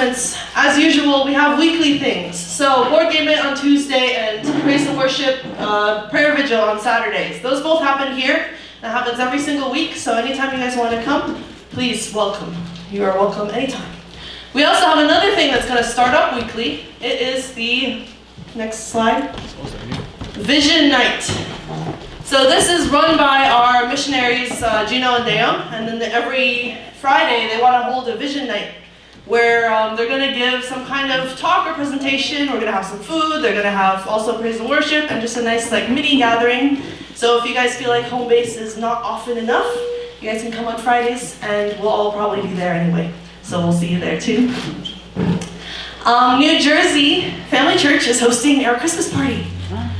announcements. As usual, we have weekly things. So board game night on Tuesday and praise and worship, prayer vigil on Saturdays. Those both happen here. That happens every single week. So anytime you guys want to come, please welcome. You are welcome anytime. We also have another thing that's going to start up weekly. It is the next slide. Vision Night. So this is run by our missionaries, Gino and Deum, and then every Friday they want to hold a Vision Night where they're going to give some kind of talk or presentation. We're going to have some food. They're going to have also praise and worship and just a nice mini gathering. So if you guys feel like home base is not often enough, you guys can come on Fridays and we'll all probably be there anyway. So we'll see you there too. New Jersey Family Church is hosting our Christmas party.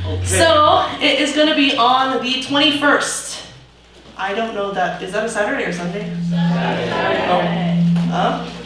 Okay. So it is going to be on the 21st. I don't know that. Is that a Saturday or Sunday? Saturday. Oh.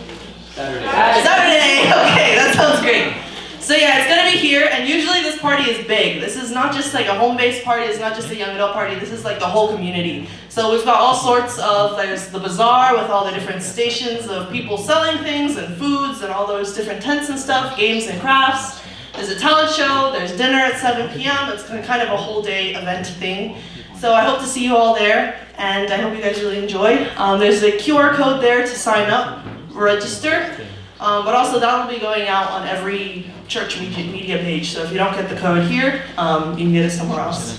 Saturday. Okay, that sounds great. So yeah, it's going to be here, and usually this party is big. This is not just like a home-based party. It's not just a young adult party. This is like the whole community. So we've got all sorts of, there's the bazaar with all the different stations of people selling things and foods and all those different tents and stuff, games and crafts. There's a talent show, there's dinner at 7 p.m. It's kind of a whole day event thing. So I hope to see you all there, and I hope you guys really enjoy. There's a QR code there to sign up, register, but also that will be going out on every church media page. So if you don't get the code here, you can get it somewhere else.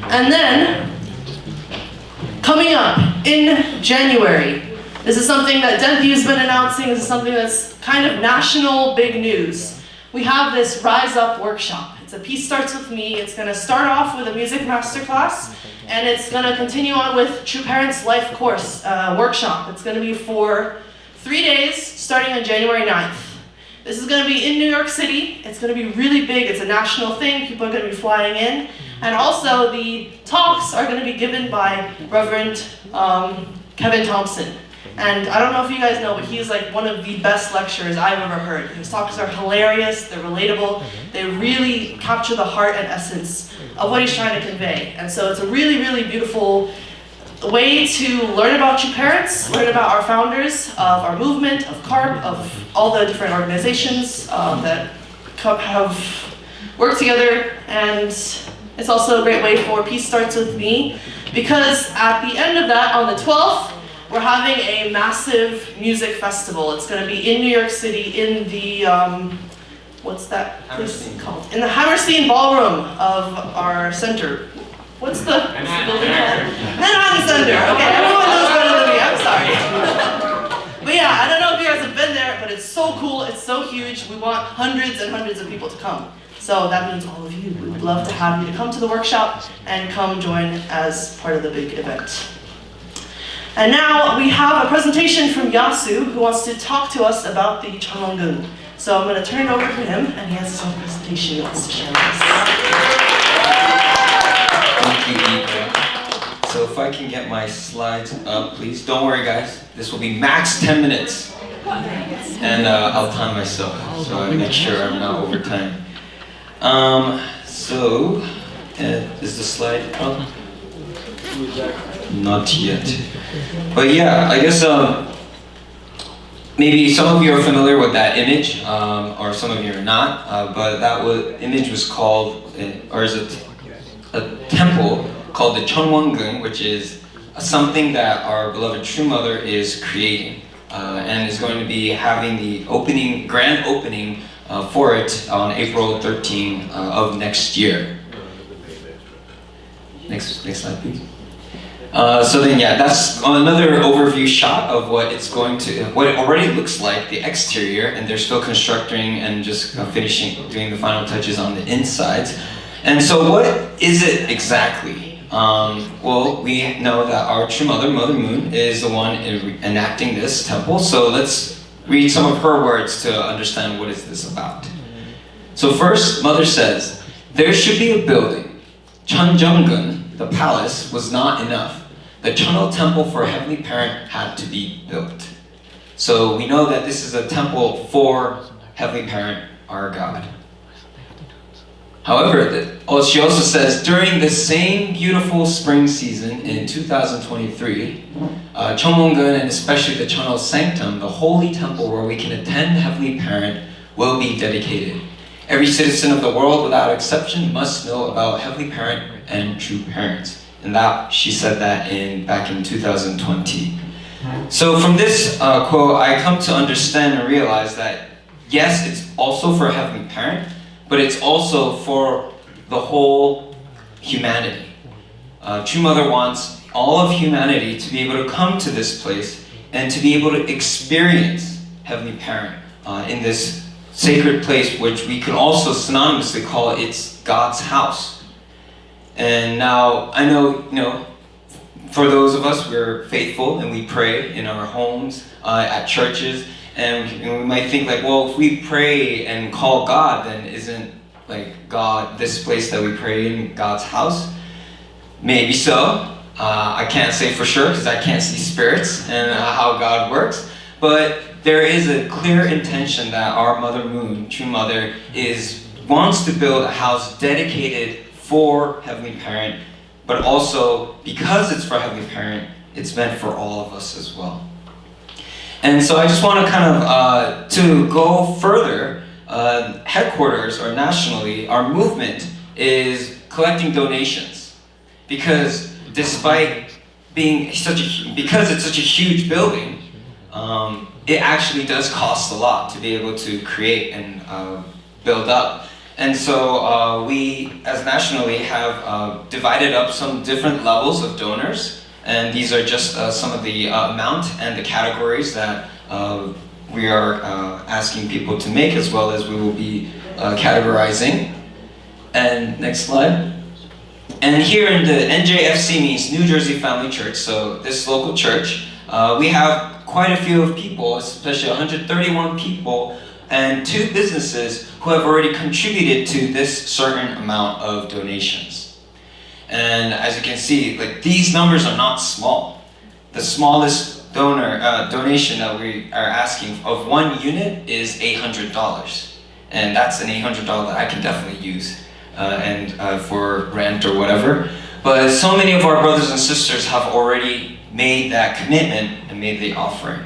And then, coming up in January, this is something that Denthew's been announcing. This is something that's kind of national big news. We have this Rise Up workshop. It's a Peace Starts With Me. It's going to start off with a music masterclass, and it's going to continue on with True Parents Life Course workshop. It's going to be for 3 days, starting on January 9th. This is going to be in New York City. It's going to be really big. It's a national thing. People are going to be flying in. And also the talks are going to be given by Reverend Kevin Thompson. And I don't know if you guys know, but he's like one of the best lecturers I've ever heard. His talks are hilarious, they're relatable, they really capture the heart and essence of what he's trying to convey. And so it's a really, really beautiful way to learn about your parents, learn about our founders, of our movement, of CARP, of all the different organizations that have worked together. And it's also a great way for Peace Starts With Me, because at the end of that, on the 12th, we're having a massive music festival. It's going to be in New York City in the, what's that place called? In the Hammerstein Ballroom of our center. What's the building called? Manhattan Center. Okay, everyone knows better than me. I'm sorry. But yeah, I don't know if you guys have been there, but it's so cool. It's so huge. We want hundreds and hundreds of people to come. So that means all of you. We would love to have you to come to the workshop and come join as part of the big event. And now we have a presentation from Yasu, who wants to talk to us about the Changwon-gun. So I'm going to turn it over to him, and he has his own presentation he wants to share with us. Thank you, Eva. So if I can get my slides up, please. Don't worry, guys. This will be max 10 minutes. And I'll time myself, so I make sure I'm not over time. Is the slide up? Not yet. But yeah, I guess maybe some of you are familiar with that image, or some of you are not, but that image was called, or is it a temple called the Changwon-gun, which is something that our beloved True Mother is creating, and is going to be having the grand opening for it on April 13 of next year. Next slide, please. So then, yeah, that's another overview shot of what it already looks like, the exterior, and they're still constructing and just doing the final touches on the insides. And so what is it exactly? Well, we know that our true mother, Mother Moon, is the one enacting this temple, so let's read some of her words to understand what is this about. So first, Mother says, there should be a building. Cheonjeonggun, the palace, was not enough. The Chunho temple for Heavenly Parent had to be built. So we know that this is a temple for Heavenly Parent, our God. However, Oh, she also says, during the same beautiful spring season in 2023, Cheonmongun and especially the Cheonho Sanctum, the holy temple where we can attend the Heavenly Parent, will be dedicated. Every citizen of the world, without exception, must know about Heavenly Parent and true parents. And that she said that back in 2020. So from this quote, I come to understand and realize that yes, it's also for Heavenly Parent, but it's also for the whole humanity. True Mother wants all of humanity to be able to come to this place and to be able to experience Heavenly Parent in this sacred place, which we can also synonymously call it's God's house. And now I know, for those of us, we're faithful and we pray in our homes, at churches, and we might think like, well, if we pray and call God, then isn't like God, this place that we pray in, God's house? Maybe so. I can't say for sure because I can't see spirits and how God works. But there is a clear intention that our Mother Moon, True Mother, wants to build a house dedicated for Heavenly Parent, but also because it's for Heavenly Parent, it's meant for all of us as well. And so I just want to kind of to go further. Headquarters or nationally, our movement is collecting donations because despite being because it's such a huge building, it actually does cost a lot to be able to create and build up. And so we, as nationally, have divided up some different levels of donors, and these are just some of the amount and the categories that we are asking people to make, as well as we will be categorizing. And next slide. And here in the NJFC means New Jersey Family Church, so this local church, we have quite a few of people, especially 131 people and 2 businesses who have already contributed to this certain amount of donations. And as you can see, like, these numbers are not small. The smallest donation that we are asking of 1 unit is $800, and that's an $800 that I can definitely use for rent or whatever. But so many of our brothers and sisters have already made that commitment and made the offering.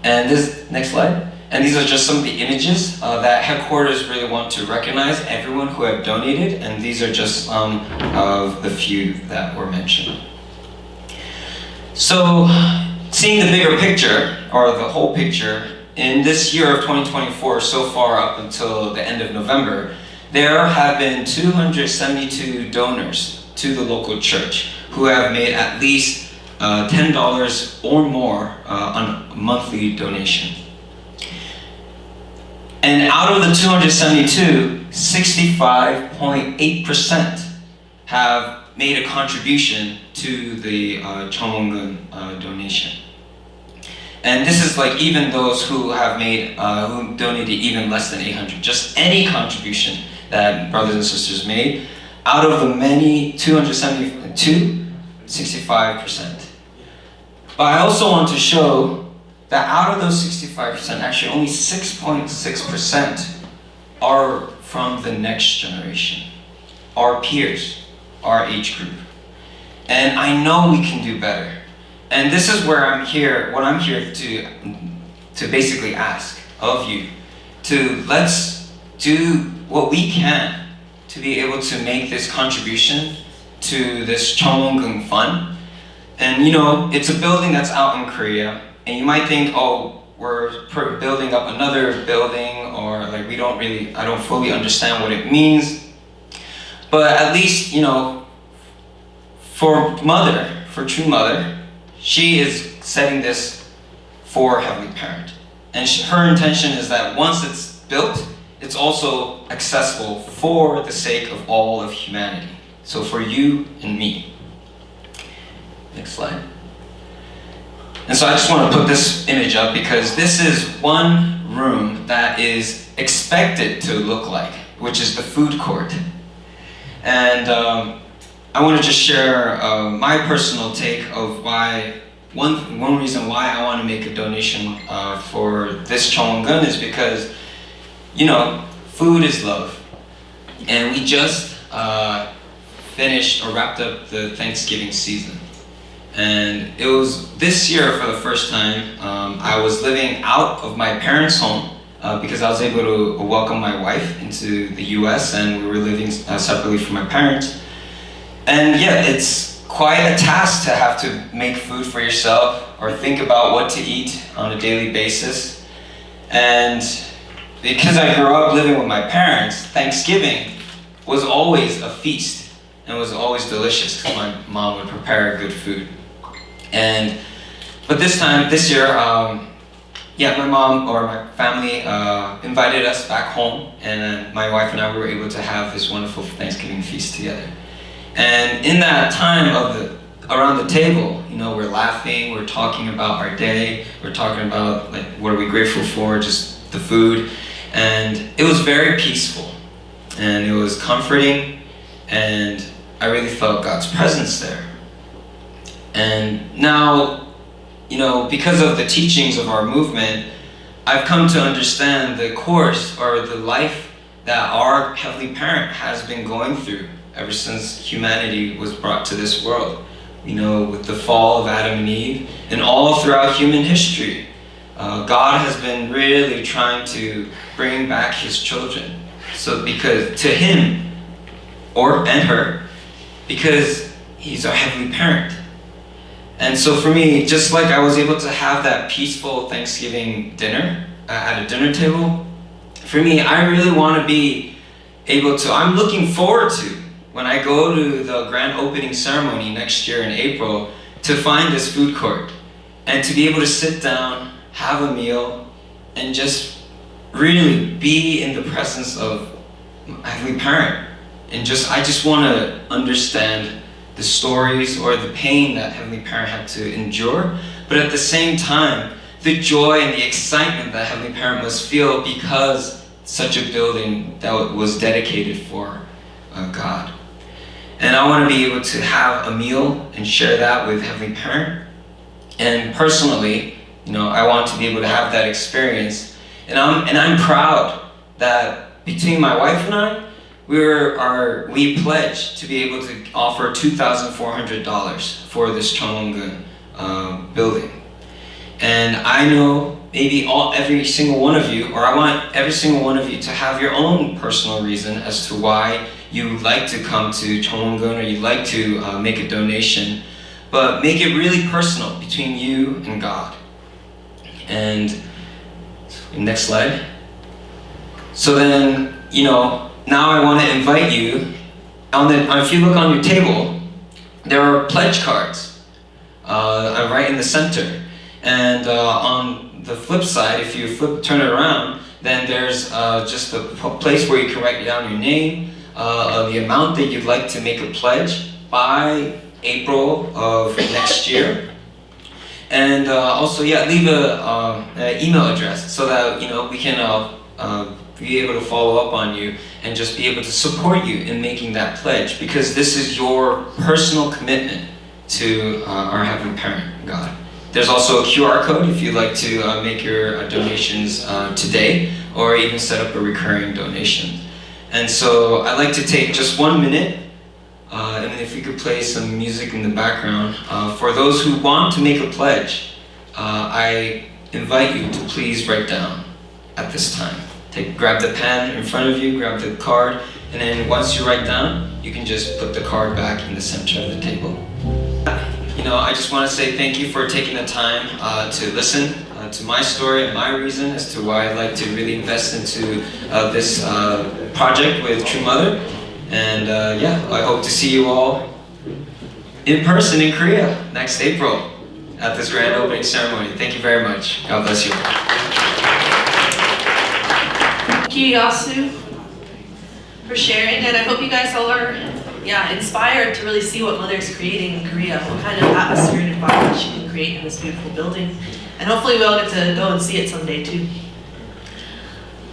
And this next slide. And these are just some of the images that headquarters really want to recognize everyone who have donated, and these are just of the few that were mentioned. So, seeing the bigger picture, or the whole picture, in this year of 2024, so far up until the end of November, there have been 272 donors to the local church who have made at least $10 or more on a monthly donation. And out of the 272, 65.8% have made a contribution to the Cheonmongun donation. And this is like even those who have made, who donated even less than 800, just any contribution that brothers and sisters made, out of the many 272, 65%. But I also want to show that out of those 65%, actually only 6.6% are from the next generation, our peers, our age group. And I know we can do better. And this is where what I'm here to basically ask of you, let's do what we can to be able to make this contribution to this Cheonmongun Fund. And it's a building that's out in Korea. And you might think, oh, we're building up another building, or like I don't fully understand what it means. But at least, for True Mother, she is setting this for Heavenly Parent. And her intention is that once it's built, it's also accessible for the sake of all of humanity. So for you and me. Next slide. And so I just want to put this image up because this is one room that is expected to look like, which is the food court. And I want to just share my personal take of one reason why I want to make a donation for this Cheonmongun is because, food is love. And we just finished or wrapped up the Thanksgiving season. And it was this year for the first time, I was living out of my parents' home because I was able to welcome my wife into the US, and we were living separately from my parents. And yeah, it's quite a task to have to make food for yourself or think about what to eat on a daily basis. And because I grew up living with my parents, Thanksgiving was always a feast and was always delicious because my mom would prepare good food. But this year, my mom or my family invited us back home, and my wife and I were able to have this wonderful Thanksgiving feast together. And in that time around the table, we're laughing, we're talking about our day, we're talking about like what are we grateful for, just the food, and it was very peaceful, and it was comforting, and I really felt God's presence there. And now, because of the teachings of our movement, I've come to understand the course or the life that our Heavenly Parent has been going through ever since humanity was brought to this world. With the fall of Adam and Eve, and all throughout human history, God has been really trying to bring back His children. So because to Him, and her, because He's our Heavenly Parent. And so for me, just like I was able to have that peaceful Thanksgiving dinner at a dinner table, for me, I really want to be able to, I'm looking forward to, when I go to the grand opening ceremony next year in April, to find this food court and to be able to sit down, have a meal, and just really be in the presence of my Heavenly Parent. And I just want to understand the stories or the pain that Heavenly Parent had to endure, but at the same time, the joy and the excitement that Heavenly Parent must feel because such a building that was dedicated for God. And I want to be able to have a meal and share that with Heavenly Parent. And personally, I want to be able to have that experience. And I'm proud that between my wife and I, we pledged to be able to offer $2,400 for this Chonwongun building. And I know maybe every single one of you, or I want every single one of you to have your own personal reason as to why you like to come to Chonwongun or you'd like to make a donation, but make it really personal between you and God. And next slide. So then, now I want to invite you, if you look on your table, there are pledge cards right in the center. And on the flip side, if you turn it around, then there's just a place where you can write down your name, the amount that you'd like to make a pledge by April of next year. And also, leave an email address so that we can be able to follow up on you and just be able to support you in making that pledge, because this is your personal commitment to our Heavenly Parent, God. There's also a QR code if you'd like to make your donations today, or even set up a recurring donation. And so I'd like to take just 1 minute, and if you could play some music in the background. For those who want to make a pledge, I invite you to please write down at this time. Grab the pen in front of you, grab the card, and then once you write down, you can just put the card back in the center of the table. I just want to say thank you for taking the time to listen to my story and my reason as to why I'd like to really invest into this project with True Mother. And I hope to see you all in person in Korea next April at this grand opening ceremony. Thank you very much. God bless you. Thank you, Yasu, for sharing, and I hope you guys all are inspired to really see what Mother's creating in Korea, what kind of atmosphere and environment she can create in this beautiful building. And hopefully we'll get to go and see it someday too.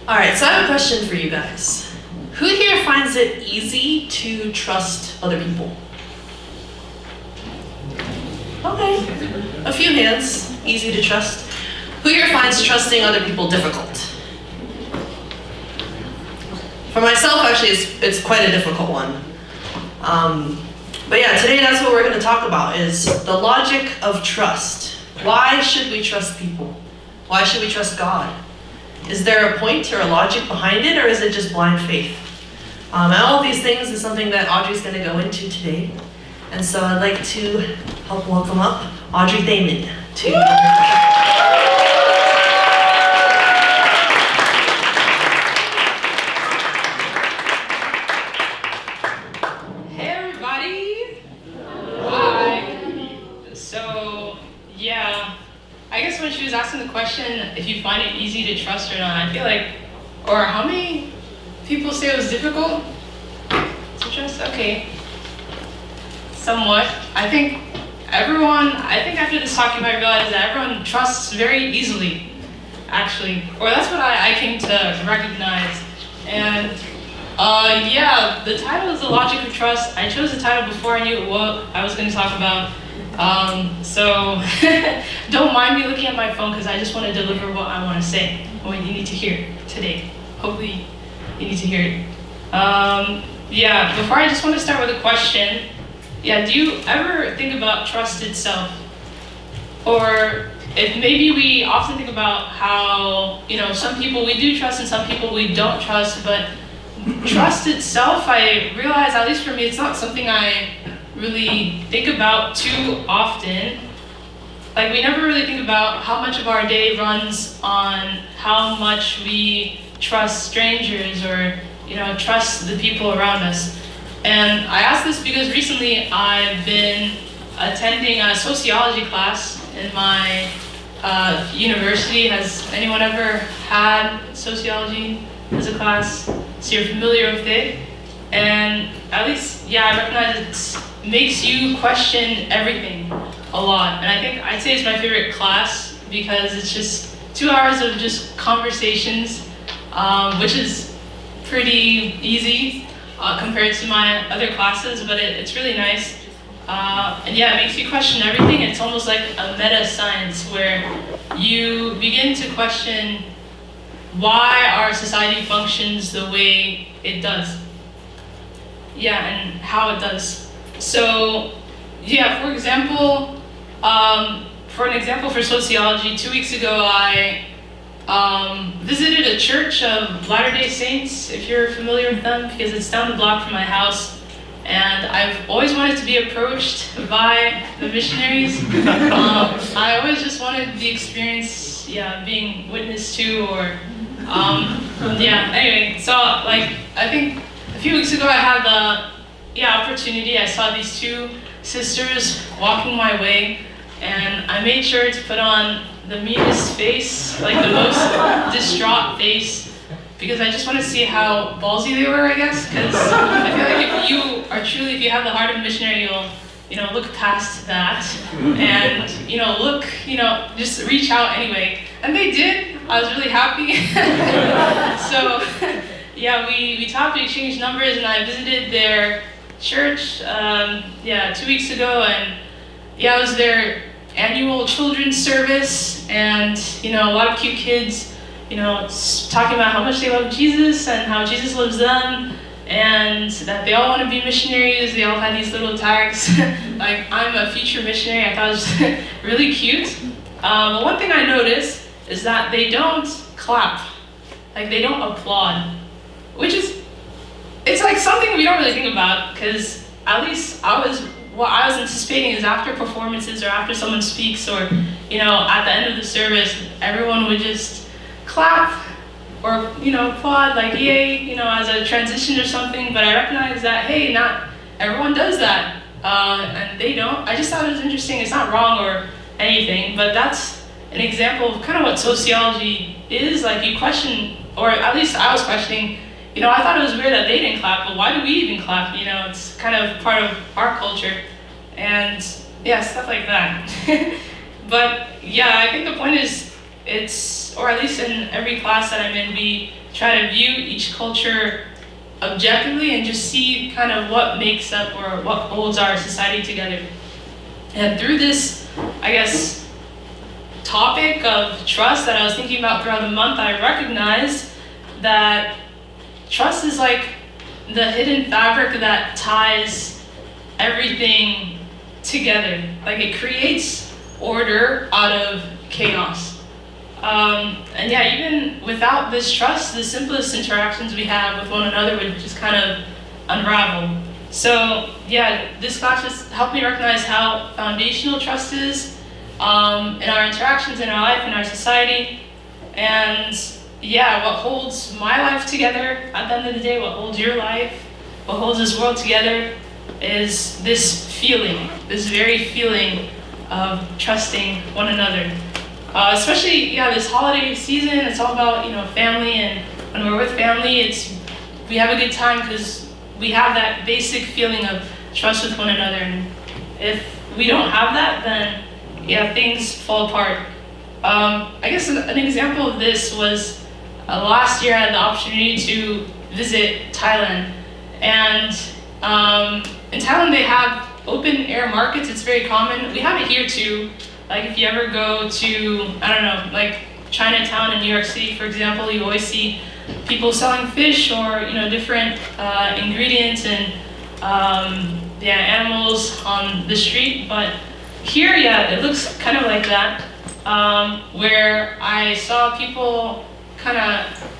Alright, so I have a question for you guys. Who here finds it easy to trust other people? Okay, a few hands, easy to trust. Who here finds trusting other people difficult? For myself, actually, it's quite a difficult one. But yeah, today that's what we're going to talk about, is the logic of trust. Why should we trust people? Why should we trust God? Is there a point or a logic behind it, or is it just blind faith? And all of these things is something that Audrey's going to go into today. And so I'd like to help welcome up Audrey Themen to Hey everybody! Hi! So, yeah, I guess when she was asking the question if you find it easy to trust or not, I feel like, or how many people say it was difficult to trust? Okay. Somewhat. I think after this talk you might realize that everyone trusts very easily, actually. Or that's what I came to recognize. And yeah, the title is The Logic of Trust. I chose the title before I knew what I was going to talk about. So don't mind me looking at my phone because I just want to deliver what I want to say, what you need to hear today. Hopefully you need to hear it. Yeah, before I just want to start with a question. Yeah, do you ever think about trust itself? Or if maybe we often think about how, some people we do trust and some people we don't trust, but trust itself, I realize, at least for me, it's not something I really think about too often. Like, we never really think about how much of our day runs on how much we trust strangers or, trust the people around us. And I ask this because recently I've been attending a sociology class in my university. Has anyone ever had sociology as a class? So you're familiar with it? And at least, yeah, I recognize it makes you question everything a lot. And I'd say it's my favorite class because it's just 2 hours of just conversations, which is pretty easy compared to my other classes, but it's really nice. And yeah, it makes you question everything. It's almost like a meta-science where you begin to question why our society functions the way it does. Yeah, and how it does. So, yeah, for example, for sociology, 2 weeks ago I visited a church of Latter-day Saints, if you're familiar with them, because it's down the block from my house. And I've always wanted to be approached by the missionaries. I always just wanted the experience, being witnessed to, or, anyway. So, I think a few weeks ago I had the opportunity. I saw these 2 sisters walking my way, and I made sure to put on the meanest face, like the most distraught face, because I just want to see how ballsy they were, I guess, because I feel like if you have the heart of a missionary, you'll, look past that, and, just reach out anyway. And they did. I was really happy. So, yeah, we talked, we exchanged numbers, and I visited their church, 2 weeks ago, and it was their annual children's service, and a lot of cute kids, talking about how much they love Jesus and how Jesus loves them, and that they all want to be missionaries. They all had these little tags, like, I'm a future missionary. I thought it was really cute. But one thing I noticed is that they don't clap, like they don't applaud, which is, it's like something we don't really think about, because at least what I was anticipating is after performances or after someone speaks, or, at the end of the service, everyone would just clap or, applaud, like, yay, as a transition or something. But I recognize that, hey, not everyone does that, and they don't. I just thought it was interesting. It's not wrong or anything, but that's an example of kind of what sociology is. Like, you question, or at least I was questioning, I thought it was weird that they didn't clap, but why do we even clap? It's kind of part of our culture, and stuff like that. But I think the point is, or at least in every class that I'm in, we try to view each culture objectively and just see kind of what makes up or what holds our society together. And through this, I guess, topic of trust that I was thinking about throughout the month, I recognized that trust is like the hidden fabric that ties everything together. Like it creates order out of chaos. And yeah, even without this trust, the simplest interactions we have with one another would just kind of unravel. So yeah, this class just helped me recognize how foundational trust is in our interactions, in our life, in our society. And yeah, what holds my life together at the end of the day, what holds your life, what holds this world together is this feeling, this very feeling of trusting one another. Especially, yeah, this holiday season, it's all about, family, and when we're with family, we have a good time because we have that basic feeling of trust with one another. And if we don't have that, then yeah, things fall apart. I guess an example of this was last year I had the opportunity to visit Thailand. And in Thailand they have open air markets. It's very common. We have it here too. Like if you ever go to, I don't know, like Chinatown in New York City, for example, you always see people selling fish or, different ingredients and animals on the street. But here, yeah, it looks kind of like that, where I saw people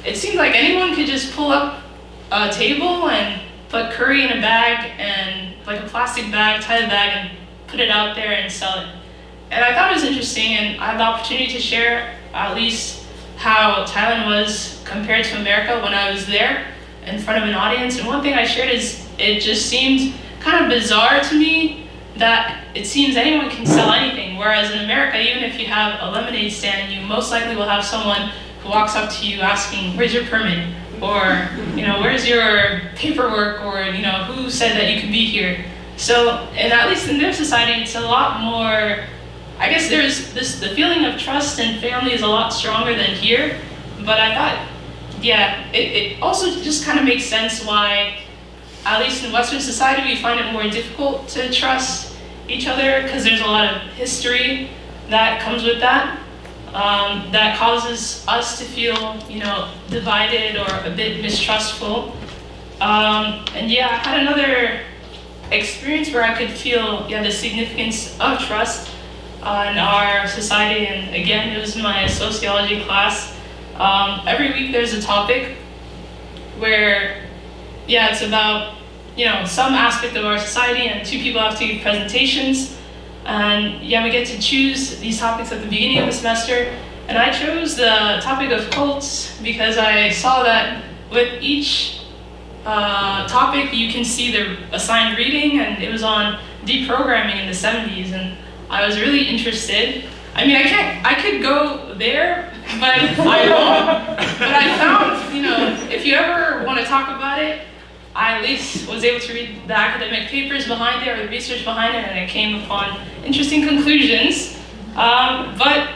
it seemed like anyone could just pull up a table and put curry in a bag and like a plastic bag, tie the bag and put it out there and sell it. And I thought it was interesting, and I had the opportunity to share at least how Thailand was compared to America when I was there in front of an audience. And one thing I shared is it just seemed kind of bizarre to me that it seems anyone can sell anything, whereas in America, even if you have a lemonade stand, you most likely will have someone who walks up to you asking, "Where's your permit?" Or, "Where's your paperwork?" Or, "Who said that you can be here?" So, and at least in their society, it's a lot more, I guess the feeling of trust and family is a lot stronger than here. But I thought, yeah, it also just kind of makes sense why, at least in Western society, we find it more difficult to trust each other because there's a lot of history that comes with that, that causes us to feel, divided or a bit mistrustful. And yeah, I had another experience where I could feel, the significance of trust in our society, and again, it was in my sociology class. Every week there's a topic where, it's about, some aspect of our society, and two people have to give presentations. And we get to choose these topics at the beginning of the semester. And I chose the topic of cults because I saw that with each topic you can see the assigned reading, and it was on deprogramming in the 70s. And I was really interested. I mean, I could go there, but I won't. But I found, if you ever want to talk about it, I at least was able to read the academic papers behind it or the research behind it, and I came upon interesting conclusions. But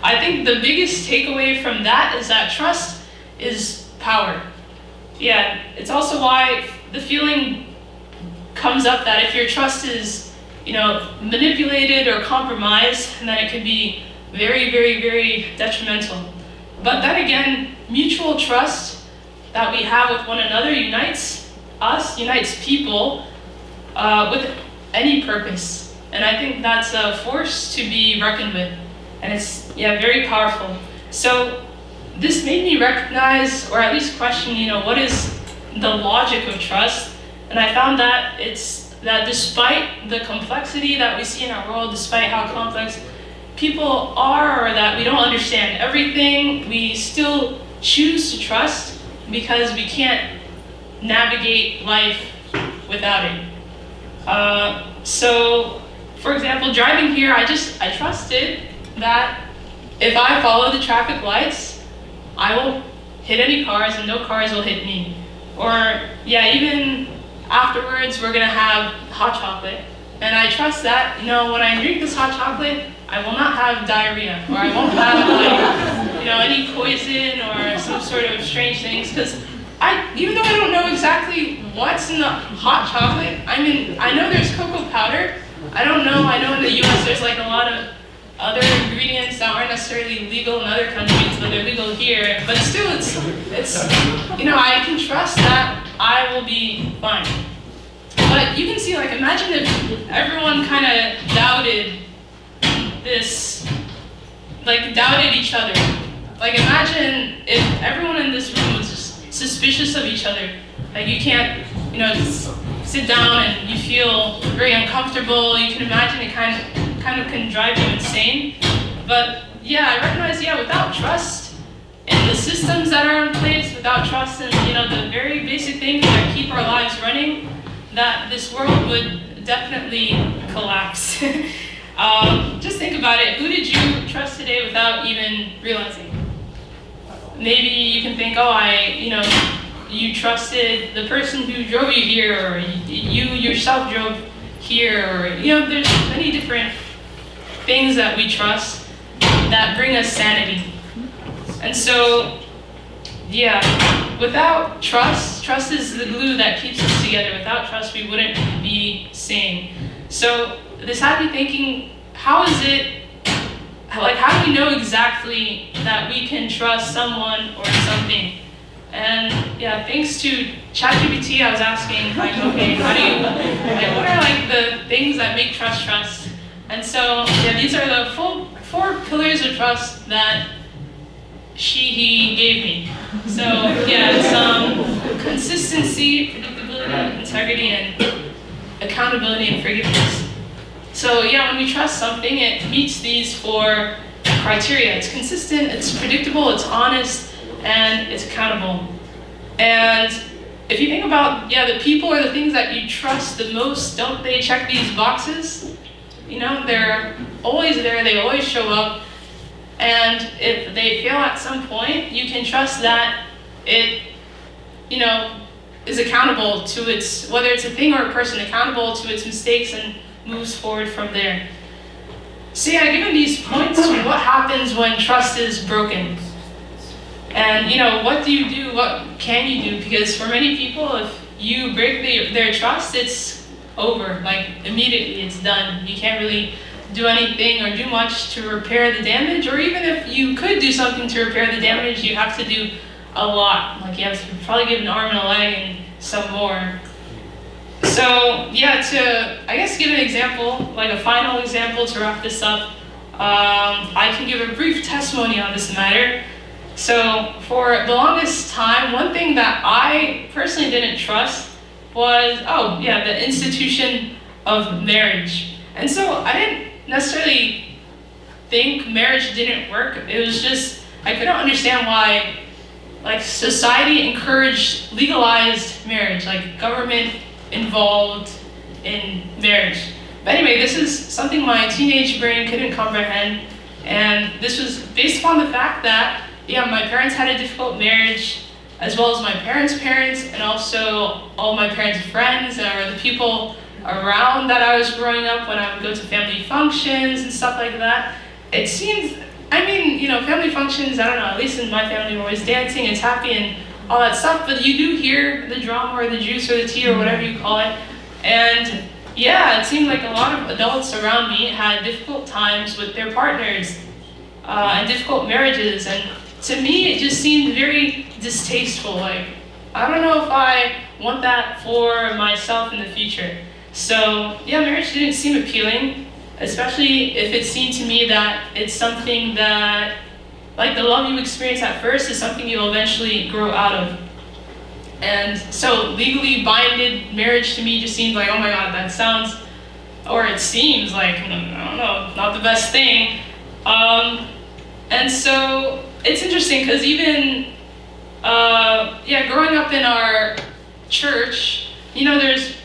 I think the biggest takeaway from that is that trust is power. Yeah, it's also why the feeling comes up that if your trust is manipulated or compromised, and then it could be very, very, very detrimental. But then again, mutual trust that we have with one another unites us, unites people with any purpose. And I think that's a force to be reckoned with. And it's, very powerful. So this made me recognize, or at least question, what is the logic of trust? And I found that it's that despite the complexity that we see in our world, despite how complex people are, or that we don't understand everything, we still choose to trust because we can't navigate life without it. So, for example, driving here, I trusted that if I follow the traffic lights, I won't hit any cars and no cars will hit me. Or, even afterwards, we're gonna have hot chocolate. And I trust that, when I drink this hot chocolate, I will not have diarrhea, or I won't have any poison or some sort of strange things. Because even though I don't know exactly what's in the hot chocolate, I know there's cocoa powder. I know in the US there's like a lot of other ingredients that aren't necessarily legal in other countries, but they're legal here, but still it's, I can trust that I will be fine. But you can see, like, imagine if everyone kind of doubted this, like, doubted each other. Like, imagine if everyone in this room was just suspicious of each other. Like, you can't, just sit down and you feel very uncomfortable. You can imagine it kind of can drive you insane. But yeah, I recognize, without trust in the systems that are in place, without trust in, the very basic things that keep our lives running, that this world would definitely collapse. Just think about it. Who did you trust today without even realizing? Maybe you can think, you trusted the person who drove you here, or you yourself drove here, or, there's many different things that we trust that bring us sanity. And so, without trust is the glue that keeps us together. Without trust, we wouldn't be sane. So this had me thinking, how do we know exactly that we can trust someone or something? And thanks to ChatGPT, I was asking, okay, what are the things that make trust? And so, these are the four pillars of trust that he gave me. So, it's consistency, predictability, integrity, and accountability and forgiveness. So, when we trust something, it meets these four criteria. It's consistent, it's predictable, it's honest, and it's accountable. And if you think about, the people or the things that you trust the most, don't they check these boxes? They're always there, they always show up. And if they fail at some point, you can trust that it, is accountable to whether it's a thing or a person, accountable to its mistakes and moves forward from there. So given these points, what happens when trust is broken? And what do you do? What can you do? Because for many people, if you break their trust, it's over. Like, immediately, it's done. You can't really do anything or do much to repair the damage. Or even if you could do something to repair the damage, you have to do a lot. Like, you have to probably give an arm and a leg and some more. So to give an example, like a final example to wrap this up, I can give a brief testimony on this matter. So for the longest time, one thing that I personally didn't trust was, the institution of marriage. And so I didn't necessarily think marriage didn't work. It was just, I couldn't understand why, society encouraged legalized marriage, government involved in marriage. But anyway, this is something my teenage brain couldn't comprehend. And this was based upon the fact that, my parents had a difficult marriage, as well as my parents' parents, and also all my parents' friends, or the people around that I was growing up when I would go to family functions and stuff like that. It seems, family functions, I don't know, at least in my family, we're always dancing, it's happy and all that stuff, but you do hear the drama or the juice or the tea or whatever you call it. And it seemed like a lot of adults around me had difficult times with their partners and difficult marriages. And to me, it just seemed very distasteful. I don't know if I want that for myself in the future. So marriage didn't seem appealing, especially if it seemed to me that it's something that, the love you experience at first is something you'll eventually grow out of. And so legally binded marriage to me just seemed like, oh my God, that sounds, or it seems like, I don't know, not the best thing. And so it's interesting because even, growing up in our church, there's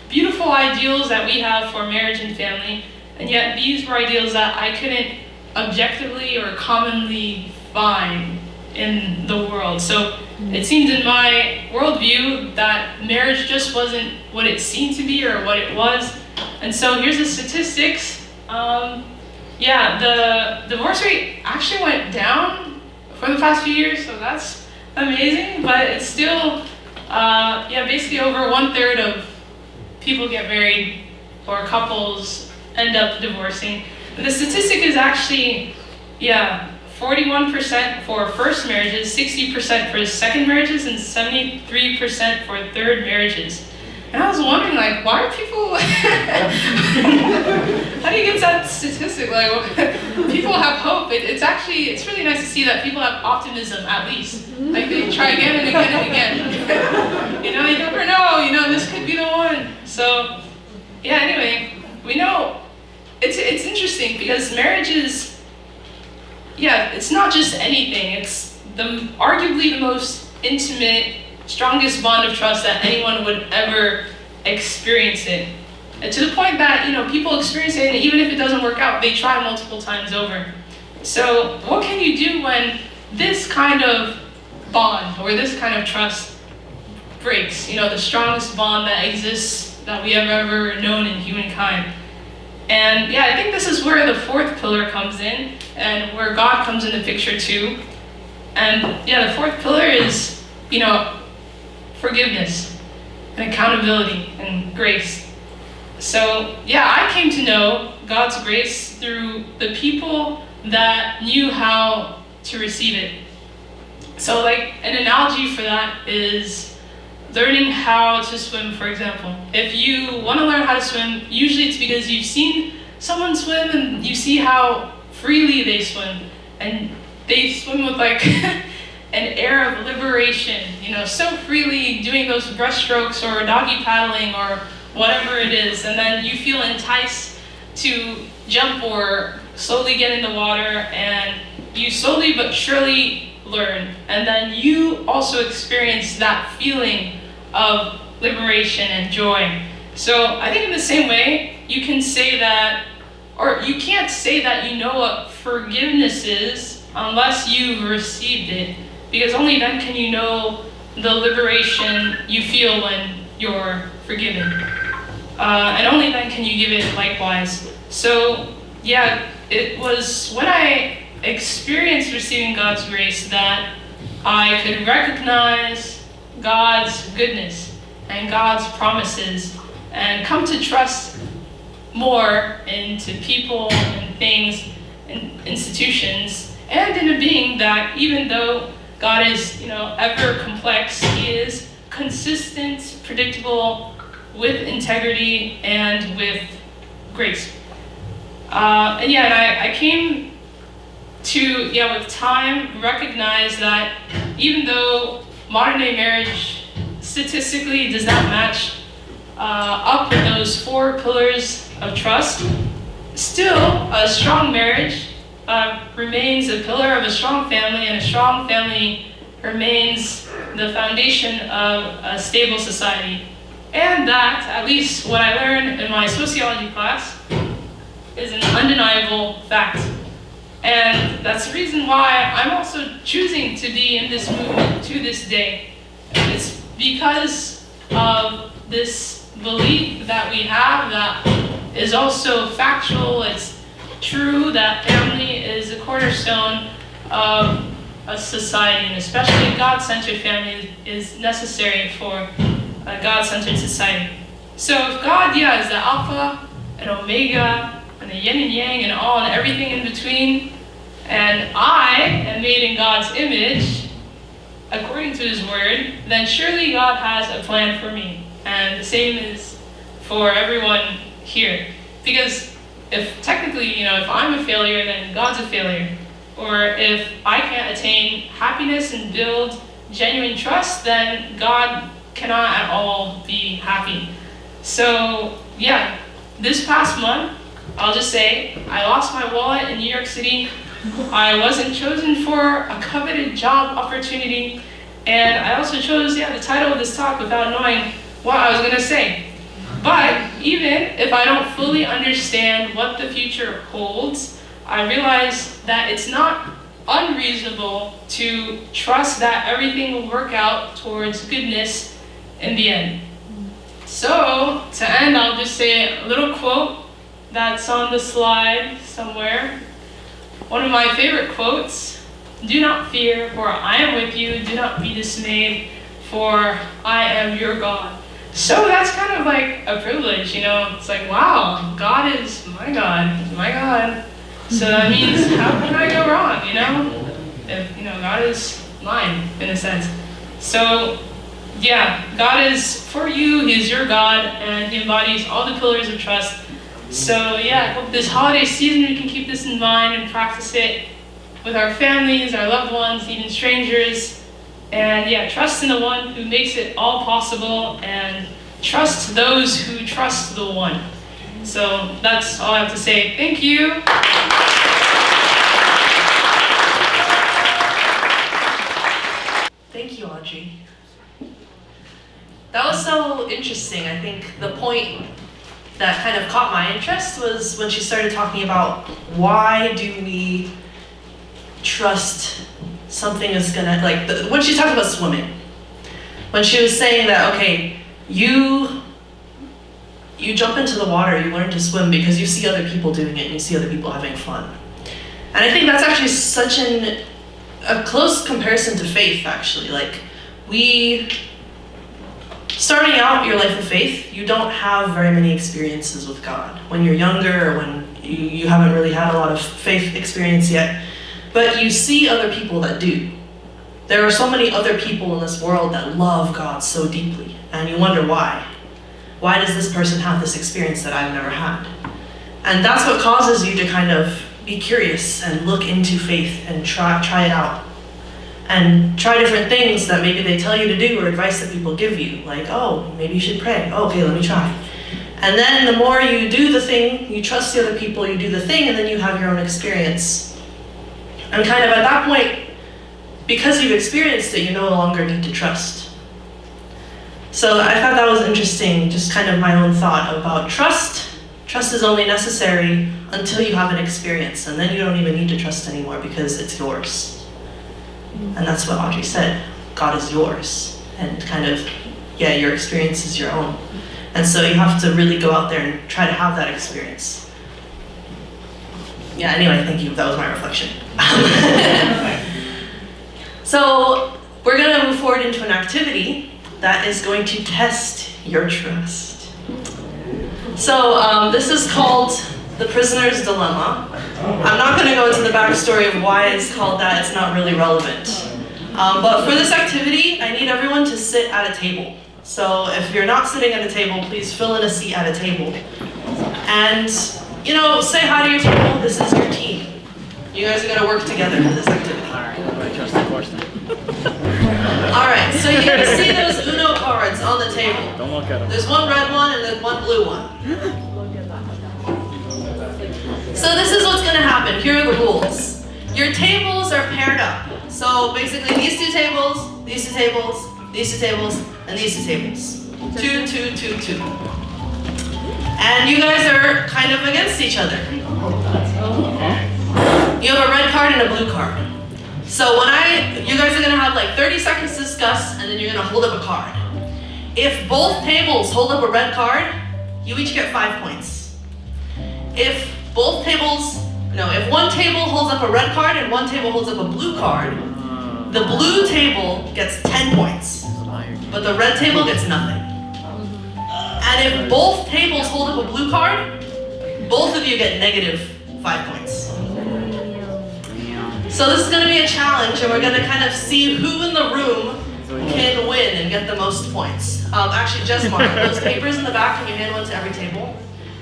beautiful ideals that we have for marriage and family, and yet these were ideals that I couldn't objectively or commonly find in the world. So it seemed in my worldview that marriage just wasn't what it seemed to be or what it was. And so here's the statistics. The divorce rate actually went down for the past few years, so that's amazing, but it's still, basically over 1/3 of people get married or couples end up divorcing. And the statistic is actually, 41% for first marriages, 60% for second marriages, and 73% for third marriages. And I was wondering, like, why are people, how do you get that statistic? Like, people have hope. It's really nice to see that people have optimism, at least. Like, they try again and again and again. You know, you never know, this could be the one. So, yeah, anyway, we know it's interesting because marriage is, it's not just anything. It's arguably the most intimate, strongest bond of trust that anyone would ever experience it. And to the point that, people experience it, and even if it doesn't work out, they try multiple times over. So what can you do when this kind of bond or this kind of trust breaks? The strongest bond that exists that we have ever known in humankind. And I think this is where the fourth pillar comes in, and where God comes in the picture too. And the fourth pillar is, forgiveness and accountability and grace. So I came to know God's grace through the people that knew how to receive it. So like an analogy for that is learning how to swim, for example. If you want to learn how to swim, usually it's because you've seen someone swim and you see how freely they swim. And they swim with like an air of liberation, so freely doing those breaststrokes or doggy paddling or whatever it is. And then you feel enticed to jump or slowly get in the water, and you slowly but surely learn. And then you also experience that feeling of liberation and joy. So I think in the same way, you can say that, or you can't say that you know what forgiveness is unless you've received it, because only then can you know the liberation you feel when you're forgiven. And only then can you give it likewise. So it was when I experienced receiving God's grace that I could recognize God's goodness and God's promises and come to trust more into people and things and institutions, and in a being that even though God is, ever complex, He is consistent, predictable, with integrity and with grace. And I came to, with time, recognize that even though modern day marriage statistically does not match up with those four pillars of trust, still a strong marriage remains a pillar of a strong family, and a strong family remains the foundation of a stable society. And that, at least what I learned in my sociology class, is an undeniable fact. And that's the reason why I'm also choosing to be in this movement to this day. It's because of this belief that we have that is also factual, it's true, that family is a cornerstone of a society, and especially a God-centered family is necessary for a God-centered society. So if God, is the Alpha and Omega and the yin and yang and all and everything in between, and I am made in God's image, according to His Word, then surely God has a plan for me. And the same is for everyone here. Because if technically, if I'm a failure, then God's a failure. Or if I can't attain happiness and build genuine trust, then God cannot at all be happy. So this past month, I'll just say, I lost my wallet in New York City. I wasn't chosen for a coveted job opportunity. And I also chose, the title of this talk without knowing what I was going to say. But even if I don't fully understand what the future holds, I realize that it's not unreasonable to trust that everything will work out towards goodness in the end. So, to end, I'll just say a little quote that's on the slide somewhere. One of my favorite quotes: "Do not fear, for I am with you. Do not be dismayed, for I am your God." So that's kind of like a privilege, It's like, wow, God is my God, my God. So that means, how can I go wrong, you know? If, you know, God is mine, in a sense. So, yeah, God is for you, He's your God, and He embodies all the pillars of trust. So, yeah, I hope this holiday season we can keep this in mind and practice it with our families, our loved ones, even strangers. And yeah, trust in the one who makes it all possible, and trust those who trust the one. So that's all I have to say. Thank you. Thank you, Audrey. That was so interesting. I think the point that kind of caught my interest was when she started talking about why do we trust something is gonna, like, when she talked about swimming. When she was saying that, okay, you jump into the water, you learn to swim because you see other people doing it and you see other people having fun. And I think that's actually such a close comparison to faith, actually. Like, starting out your life of faith, you don't have very many experiences with God. When you're younger or when you haven't really had a lot of faith experience yet, but you see other people that do. There are so many other people in this world that love God so deeply, and you wonder why. Why does this person have this experience that I've never had? And that's what causes you to kind of be curious and look into faith and try it out. And try different things that maybe they tell you to do or advice that people give you. Like, oh, maybe you should pray. Oh, okay, let me try. And then the more you do the thing, you trust the other people, you do the thing, and then you have your own experience. And kind of at that point, because you've experienced it, you no longer need to trust. So I thought that was interesting, just kind of my own thought about trust. Trust is only necessary until you have an experience, and then you don't even need to trust anymore because it's yours. And that's what Audrey said. God is yours. And kind of, yeah, your experience is your own. And so you have to really go out there and try to have that experience. Yeah, anyway, thank you. That was my reflection. So we're going to move forward into an activity that is going to test your trust. So this is called the prisoner's dilemma. I'm not going to go into the backstory of why it's called that. It's not really relevant. But for this activity, I need everyone to sit at a table. So if you're not sitting at a table, please fill in a seat at a table. And, you know, say hi to your table. This is your team. You guys are going to work together for this activity. All right, so you can see those Uno cards on the table. Don't look at them. There's one red one and then one blue one. So this is what's going to happen. Here are the rules. Your tables are paired up. So basically these two tables, these two tables, these two tables, and these two tables. 2, 2, 2, 2. And you guys are kind of against each other. You have a red card and a blue card. So you guys are going to have like 30 seconds to discuss, and then you're going to hold up a card. If both tables hold up a red card, you each get 5 points. If one table holds up a red card and one table holds up a blue card, the blue table gets 10 points, but the red table gets nothing. And if both tables hold up a blue card, both of you get negative 5 points. So this is going to be a challenge, and we're going to kind of see who in the room can win and get the most points. Actually, Jesmar, those papers in the back, can you hand one to every table?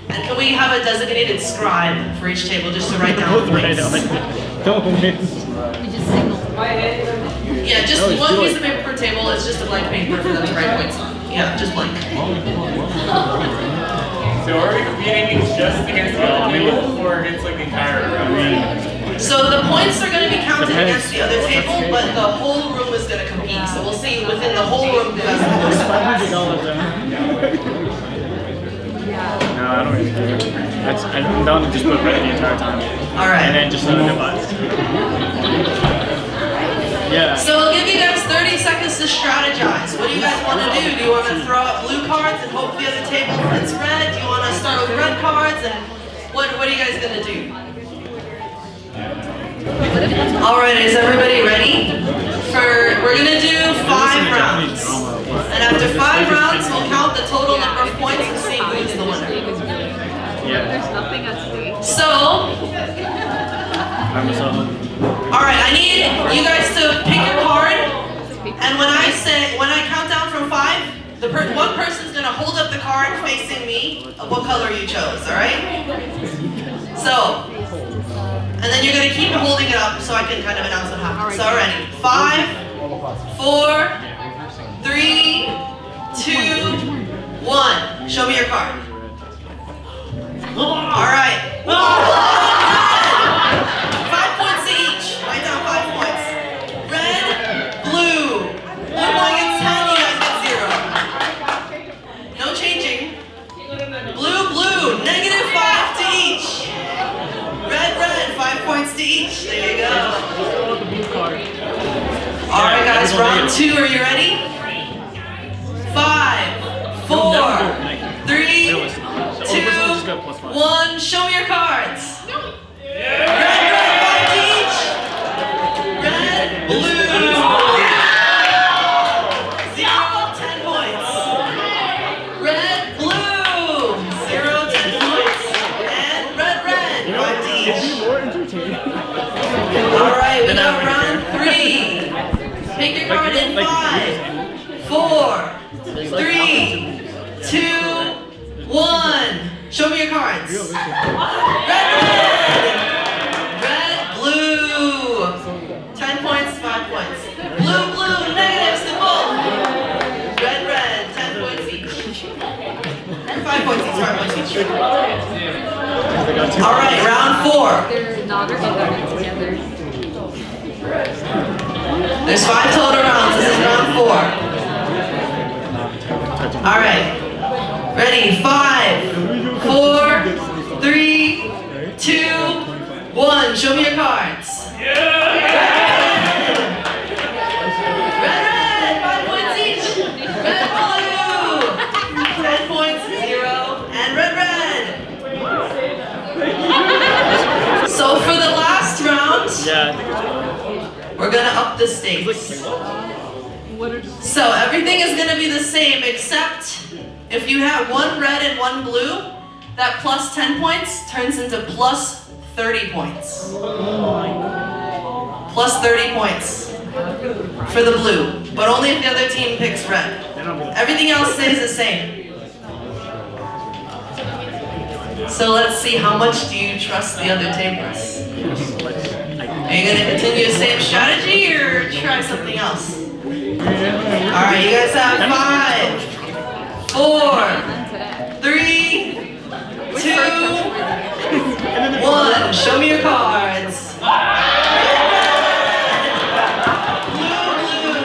And can we have a designated scribe for each table just to write down the points? Don't miss. We just signal. Yeah, just one piece of paper per table. It's just a blank paper for them to write points on. Yeah, just blank. So are we competing just against the other table or against like the entire So the points are going to be counted against the other table, but the whole room is going to compete. So we'll see within the whole room who has the most points. No, I don't really care. I'm down to just put red the entire time. All right. And then just divide. Yeah. So I'll give you guys 30 seconds to strategize. What do you guys want to do? Do you want to throw out blue cards and hope the other table hits red? Do you want to start with red cards? And what are you guys going to do? Alright, is everybody ready? We're going to do 5 rounds. And after 5 rounds, we'll count the total number of points and see who's the winner. Yeah. There's nothing at stake. So, when I count down from 5, one person's gonna hold up the card facing me of what color you chose, alright? So, and then you're gonna keep holding it up so I can kind of announce what happens. So ready? 5, 4, 3, 2, 1. Show me your card. Alright. 5 points to each. Write down 5 points. Red, blue. Blue boy gets 10, you guys get 0. No changing. Blue, blue. -5 to each. Red, 5 points to each. There you go. Alright guys, round 2, are you ready? 5, 4, 3, 2, 1. Show me your cards. Red, 5 to each. Red, blue. 0, 10 points. Red, blue. 0, 10 points. And red, 5 to each. Alright, we got round 3. Pick your card in 5, 4, 3, 2, 1. Show me your cards. Red, blue. 10 points, 5 points. Blue, blue, negative symbol. Red, 10 points each. 5 points each, 5 points each. Alright, round 4. They're not together. There's 5 total rounds. This is round 4. Alright. Ready? 5, 4, 3, 2, 1. Show me your cards. Red, 5 points each. Red, blue. 10 points, 0. And red. So for the last round, we're gonna up the stakes. So everything is gonna be the same except if you have 1 red and 1 blue, that plus 10 points turns into plus 30 points. Plus 30 points for the blue, but only if the other team picks red. Everything else stays the same. So let's see, how much do you trust the other tables? Are you gonna continue the same strategy or try something else? Alright, you guys have 5, 4, 3, 2, 1. Show me your cards. Blue,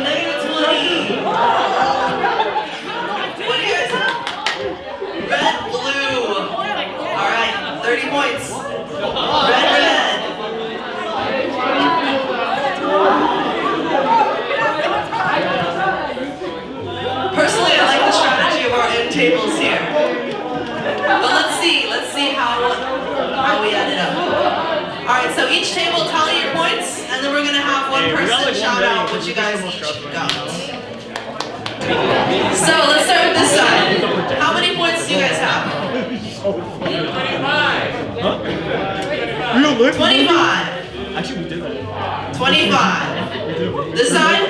-20. What do you guys have? Red, blue. Alright, 30 points. Red. Personally, I like the strategy of our end tables here. But let's see how we added up. Alright, so each table tally your points, and then we're gonna have one person shout out what you guys each got. So let's start with this side. How many points do you guys have? 25. Actually, we did that. 25. This side?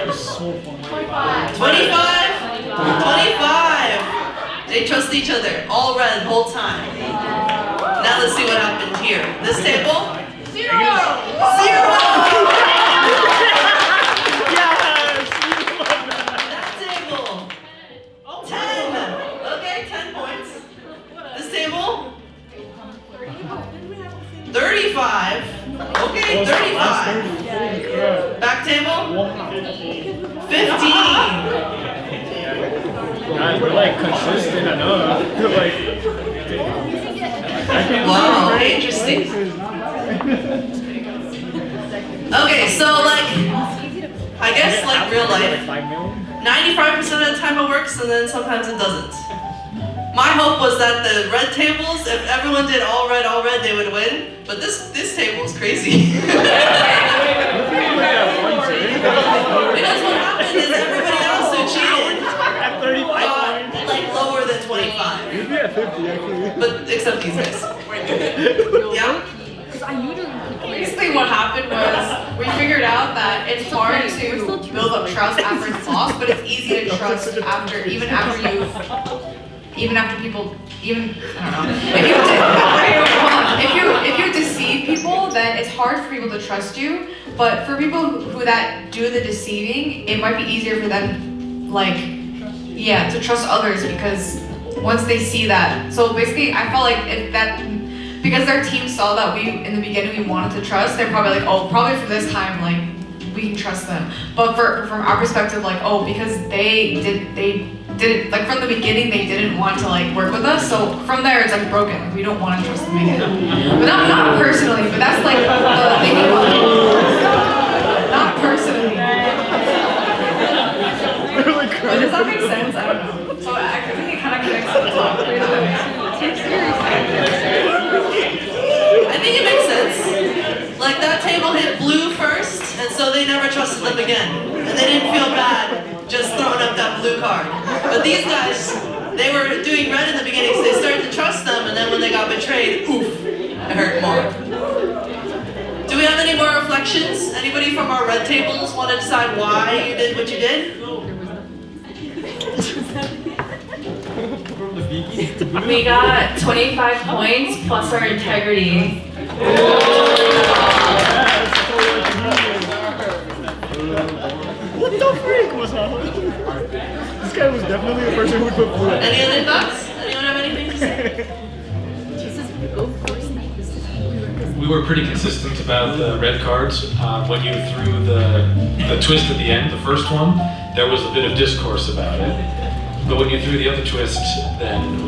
25. 25. They trust each other. All red the whole time. Now let's see what happened here. This table? 0. 0. That table? 10. Okay, 10 points. This table? 35. Okay, 35. Back table? 15. Guys, we're like consistent enough. Wow, interesting. Okay, so like, I guess like real life, 95% of the time it works and then sometimes it doesn't. My hope was that the red tables, if everyone did all red, they would win. But this table is crazy. Because what happened is everybody else who cheated got like lower than 25. You'd be at 50 actually. But except these guys. Yeah? Basically what happened was we figured out that it's hard to build up trust after flaws, but it's easy to trust after even after people I don't know. If you deceive people, then it's hard for people to trust you. But for people who that do the deceiving, it might be easier for them, like, yeah, to trust others because once they see that. So basically, I felt like because their team saw that in the beginning we wanted to trust, they're probably like, oh, probably for this time, like, we can trust them. But from our perspective, like, oh, because they did like from the beginning they didn't want to like work with us, so from there it's like broken. Like, we don't want to trust them again. But not personally, but that's like the thinking about it. Not personally. But does that make sense? I don't know. So I think it kind of connects to the top. I think it makes sense. Like that table hit blue first, and so they never trusted them again. And they didn't feel bad just throwing up that blue card. But these guys, they were doing red in the beginning, so they started to trust them, and then when they got betrayed, oof, it hurt more. Do we have any more reflections? Anybody from our red tables want to decide why you did what you did? We got 25 points plus our integrity. What the freak was that? This guy was definitely a person who would put blue. Any other thoughts? Anyone have anything to say? We were pretty consistent about the red cards. When you threw the twist at the end, the first one, there was a bit of discourse about it. But when you threw the other twist, then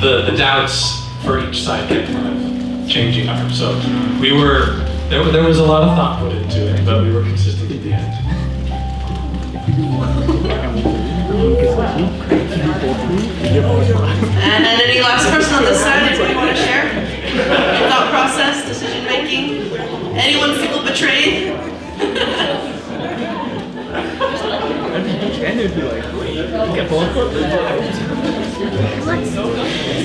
the doubts for each side kept kind of changing up. So there was a lot of thought put into it, but we were consistent at the end. And any last person on this side, anybody want to share? Your thought process, decision making? Anyone feel betrayed?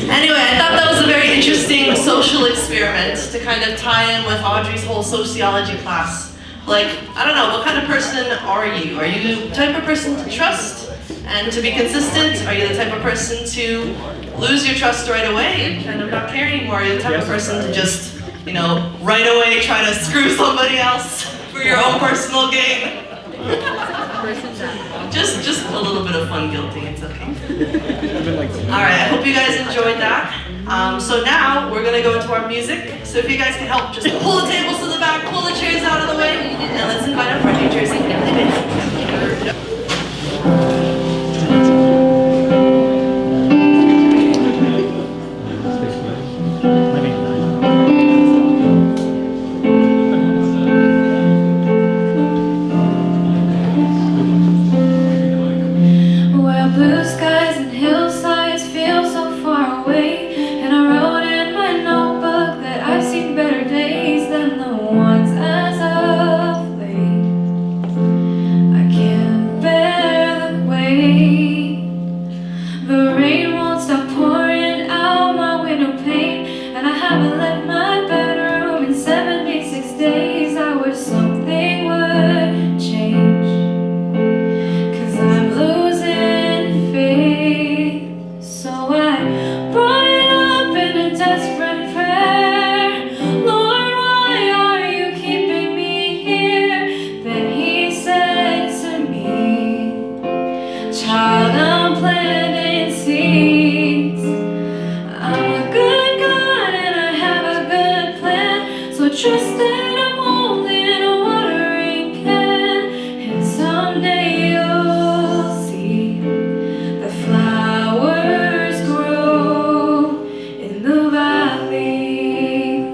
Anyway, I thought that was a very interesting social experiment to kind of tie in with Audrey's whole sociology class. Like, I don't know, what kind of person are you? Are you the type of person to trust and to be consistent? Are you the type of person to lose your trust right away and kind of not care anymore? Are you the type of person to just, right away try to screw somebody else for your own personal gain? Just a little bit of fun guilting, it's okay. Alright, I hope you guys enjoyed that. So now we're gonna go into our music. So if you guys can help, just pull the tables to the back, pull the chairs out of the way, and let's invite up our New Jersey family band. Blue skies and hillsides feel so far away, and I wrote in my notebook that I've seen better days than the ones as of late. I can't bear the weight. The rain won't stop pouring out my window pane, and I haven't left my bedroom in 76 days. I wish something would change, 'cause I'm losing faith. So I brought it up in a desperate prayer. Lord, why are you keeping me here? Then he said to me, child, I'm planting seeds. I'm a good God and I have a good plan. So trust that I'm holding a watering can, and someday you'll see the flowers grow in the valley.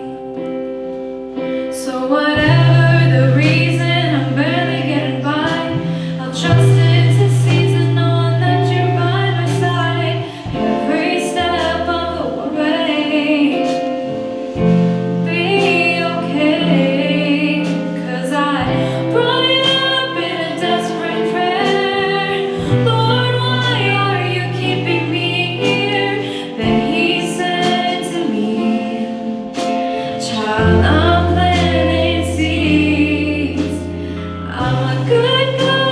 So whatever the reason, I'm barely getting by. I'll trust it's a season, knowing that you're by my side every step of the way. Be okay, 'cause I brought it up in a desperate prayer. Lord, why are you keeping me here? Then he said to me, child, I'm planting seeds. I'm a good God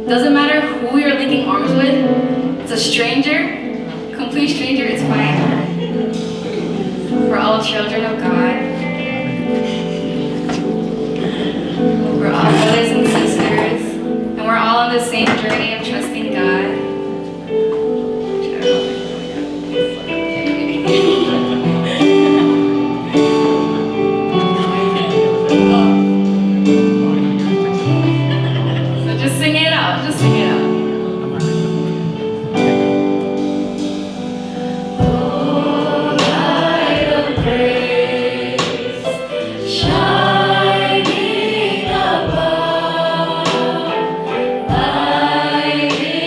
Doesn't matter who you're linking arms with. It's a stranger, complete stranger, it's fine. We're all children of God. We're all brothers and sisters. And we're all on the same journey of trusting God. Shining above, lighting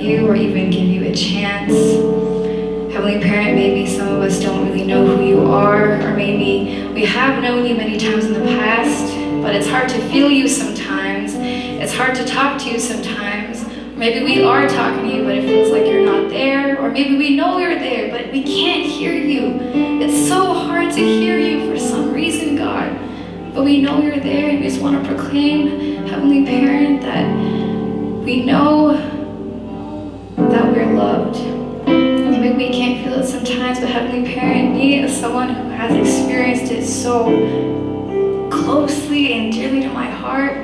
you or even give you a chance. Heavenly Parent, maybe some of us don't really know who you are, or maybe we have known you many times in the past, but it's hard to feel you sometimes. It's hard to talk to you sometimes. Maybe we are talking to you, but it feels like you're not there. Or maybe we know you're there, but we can't hear you. It's so hard to hear you for some reason, God. But we know you're there, and we just want to proclaim, Heavenly Parent, that we know that we're loved. Maybe we can't feel it sometimes, but Heavenly Parent, me as someone who has experienced it so closely and dearly to my heart,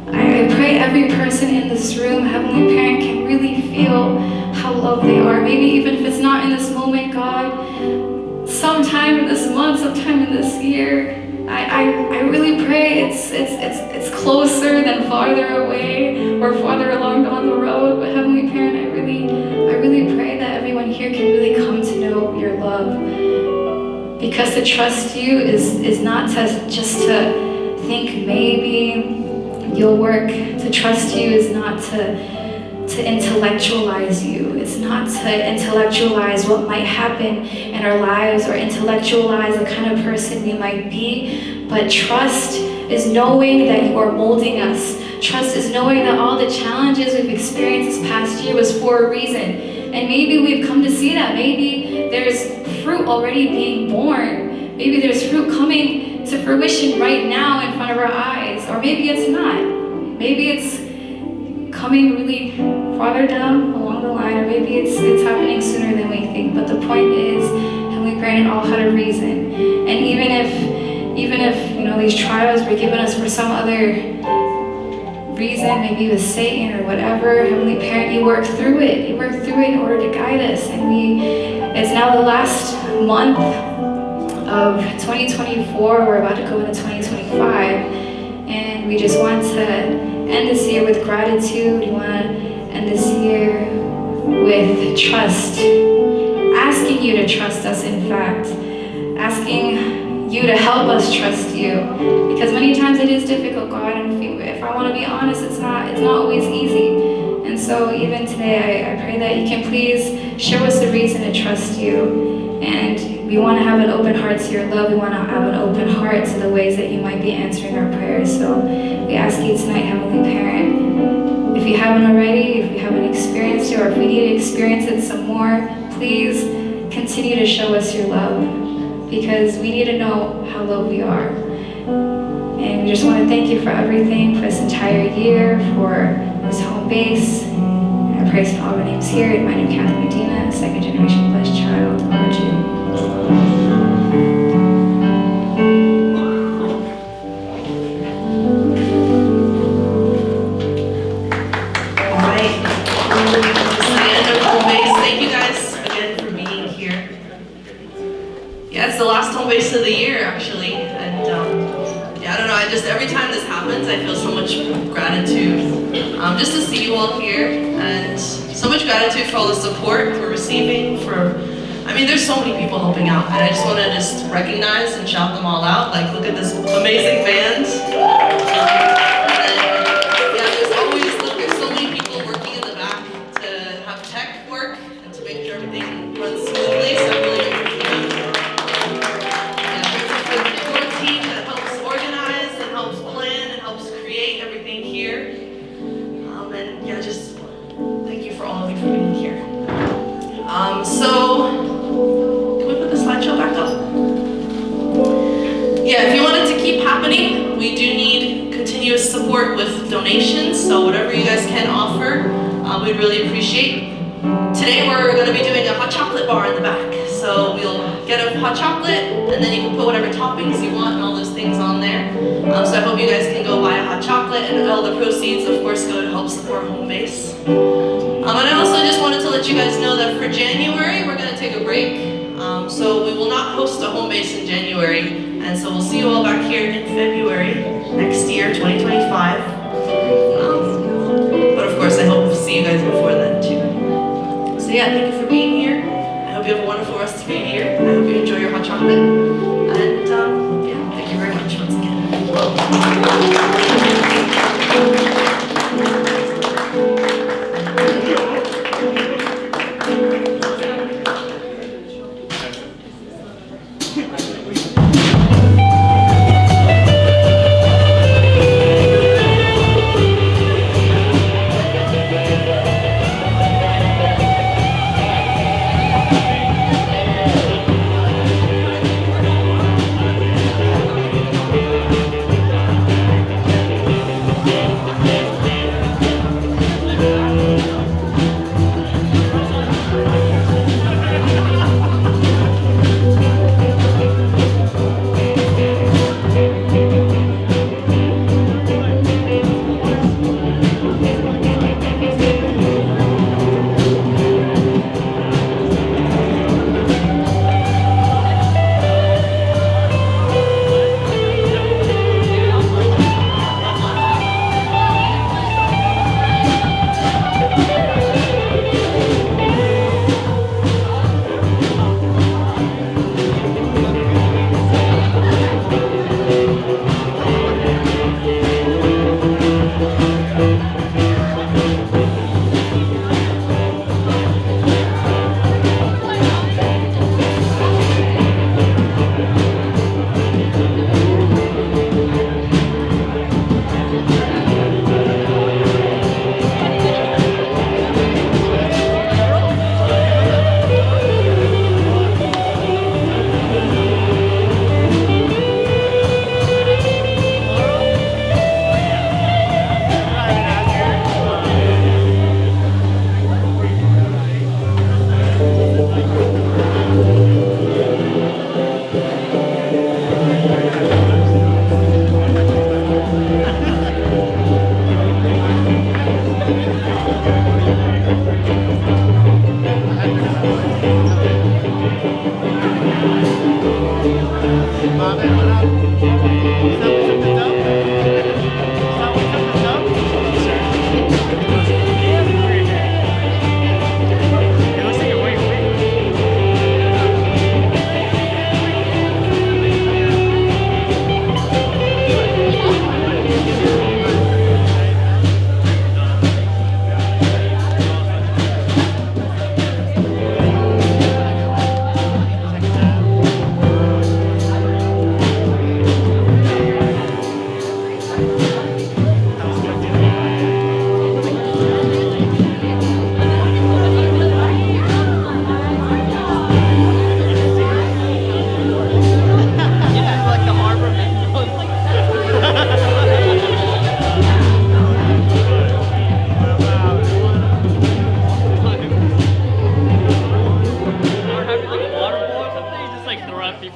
I pray every person in this room, Heavenly Parent, can really feel how loved they are. Maybe even if it's not in this moment, God, sometime in this month, sometime in this year, I really pray it's closer than farther away or farther along down the road. But Heavenly Parent, I really pray that everyone here can really come to know your love. Because to trust you is not just to think maybe you'll work. To trust you is not to intellectualize you. It's not to intellectualize what might happen in our lives or intellectualize the kind of person we might be. But trust is knowing that you are molding us. Trust is knowing that all the challenges we've experienced this past year was for a reason. And maybe we've come to see that. Maybe there's fruit already being born. Maybe there's fruit coming to fruition right now in front of our eyes. Or maybe it's not. Maybe it's coming really farther down along the line, or maybe it's happening sooner than we think. But the point is, Heavenly Parent, it all had a reason. And even if these trials were given us for some other reason, maybe it was Satan or whatever, Heavenly Parent, you worked through it. You worked through it in order to guide us. And it's now the last month of 2024. We're about to go into 2025, and we just want to end this year with gratitude. We want to end this year with trust. Asking you to trust us, in fact. Asking you to help us trust you. Because many times it is difficult, God, and if I want to be honest, it's not always easy. And so even today, I pray that you can please show us the reason to trust you. And we want to have an open heart to your love. We want to have an open heart to the ways that you might be answering our prayers. So we ask you tonight, Heavenly Parent, if you haven't already, if you haven't experienced it, or if we need to experience it some more, please continue to show us your love, because we need to know how loved we are. And we just want to thank you for everything, for this entire year, for this home base. I pray in all our names here, in my name, Catherine Medina, second generation blessed child, Audry. Yeah, it's the last home base of the year, actually, and I don't know, every time this happens, I feel so much gratitude, just to see you all here, and so much gratitude for all the support we're receiving, there's so many people helping out, and I just want to recognize and shout them all out, look at this amazing band, there's so many people working in the back to have tech work, and to make sure everything runs smoothly, so I'm really can we put the slideshow back up? Yeah, if you want it to keep happening, we do need continuous support with donations, so whatever you guys can offer, we'd really appreciate. Today we're going to be doing a hot chocolate bar in the back, so we'll get a hot chocolate, and then you can put whatever toppings you want and all those things on there. So I hope you guys can go buy a hot chocolate, and all the proceeds, of course, go to help support home base. And I also just wanted to let you guys know that for January, we're going to take a break. So we will not host a home base in January. And so we'll see you all back here in February next year, 2025. But of course, I hope to see you guys before then too. So yeah, thank you for being here. I hope you have a wonderful rest of your year. I hope you enjoy your hot chocolate. And yeah, thank you very much once again.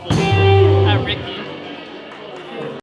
full